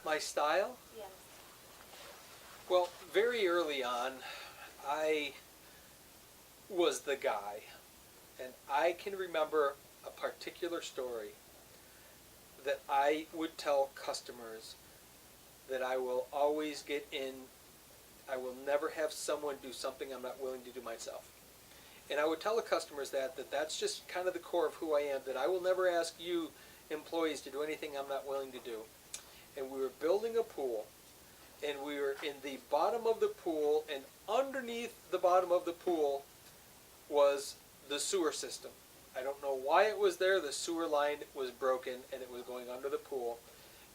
My style? Yes. Well, very early on, I was the guy. And I can remember a particular story that I would tell customers that I will always get in. I will never have someone do something I'm not willing to do myself. And I would tell the customers that's just kind of the core of who I am, that I will never ask you employees to do anything I'm not willing to do. And we were building a pool, and we were in the bottom of the pool, and underneath the bottom of the pool was the sewer system. I don't know why it was there. The sewer line was broken, and it was going under the pool,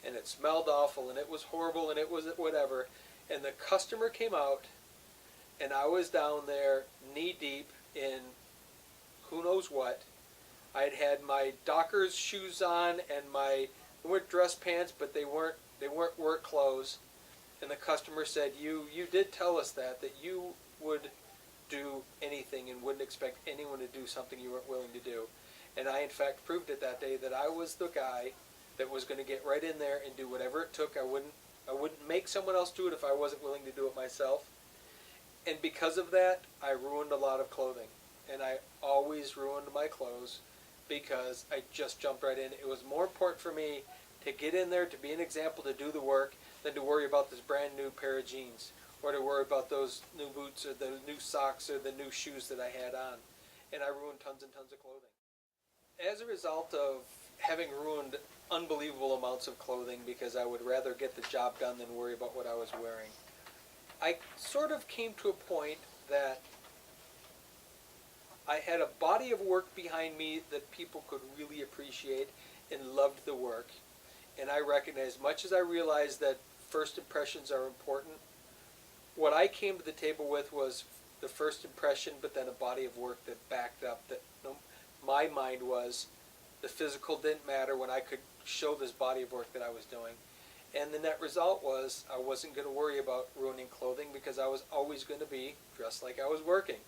and it smelled awful, and it was horrible, and it was whatever. And the customer came out, and I was down there knee deep in who knows what. I'd had my Dockers shoes on and they weren't dress pants, but they weren't work clothes. And the customer said, "You did tell us that you would do anything and wouldn't expect anyone to do something you weren't willing to do." And I in fact proved it that day that I was the guy that was going to get right in there and do whatever it took. I wouldn't make someone else do it if I wasn't willing to do it myself. And because of that, I ruined a lot of clothing. And I always ruined my clothes because I just jumped right in. It was more important for me to get in there, to be an example, to do the work, than to worry about this brand new pair of jeans, or to worry about those new boots or the new socks or the new shoes that I had on. And I ruined tons and tons of clothing. As a result of having ruined unbelievable amounts of clothing because I would rather get the job done than worry about what I was wearing, I sort of came to a point that I had a body of work behind me that people could really appreciate and loved the work. And I recognized, much as I realized that first impressions are important, what I came to the table with was the first impression, but then a body of work that backed up, that my mind was the physical didn't matter when I could show this body of work that I was doing. And the net result was I wasn't going to worry about ruining clothing because I was always going to be dressed like I was working.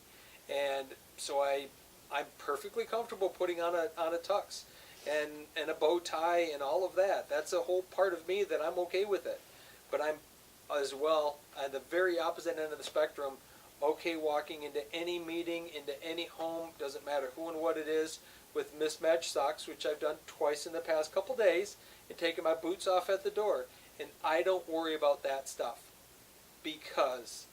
And so I'm perfectly comfortable putting on a tux and a bow tie and all of that. That's a whole part of me that I'm okay with it. But I'm as well at the very opposite end of the spectrum, okay walking into any meeting, into any home, doesn't matter who and what it is, with mismatched socks, which I've done twice in the past couple days, and taking my boots off at the door. And I don't worry about that stuff because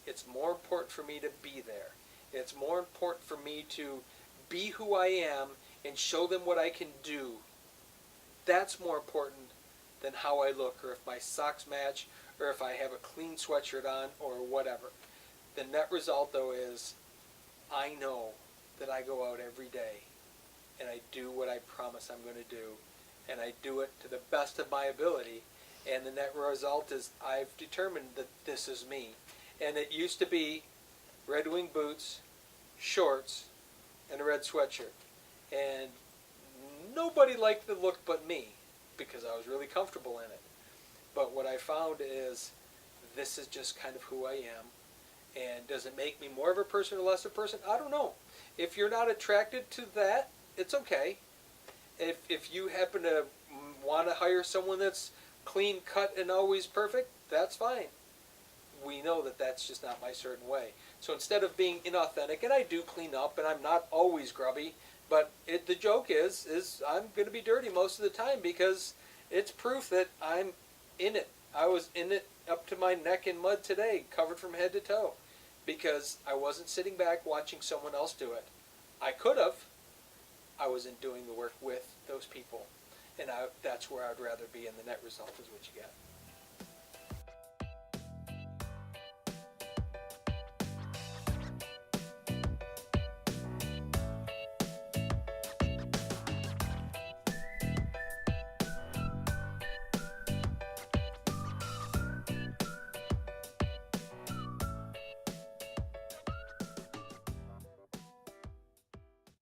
it's more important for me to be there. It's more important for me to be who I am and show them what I can do. That's more important than how I look, or if my socks match, or if I have a clean sweatshirt on, or whatever. The net result, though, is I know that I go out every day and I do what I promise I'm going to do, and I do it to the best of my ability. And the net result is I've determined that this is me. And it used to be Red Wing boots, shorts, and a red sweatshirt. And nobody liked the look but me because I was really comfortable in it. But what I found is this is just kind of who I am. And does it make me more of a person or less of a person? I don't know. If you're not attracted to that, it's okay. If you happen to want to hire someone that's clean cut and always perfect, that's fine. We know that that's just not my certain way. So instead of being inauthentic, and I do clean up, and I'm not always grubby, but the joke is I'm going to be dirty most of the time because it's proof that I'm in it. I was in it up to my neck in mud today, covered from head to toe, because I wasn't sitting back watching someone else do it. I could have. I wasn't doing the work with those people. And that's where I'd rather be, and the net result is what you get.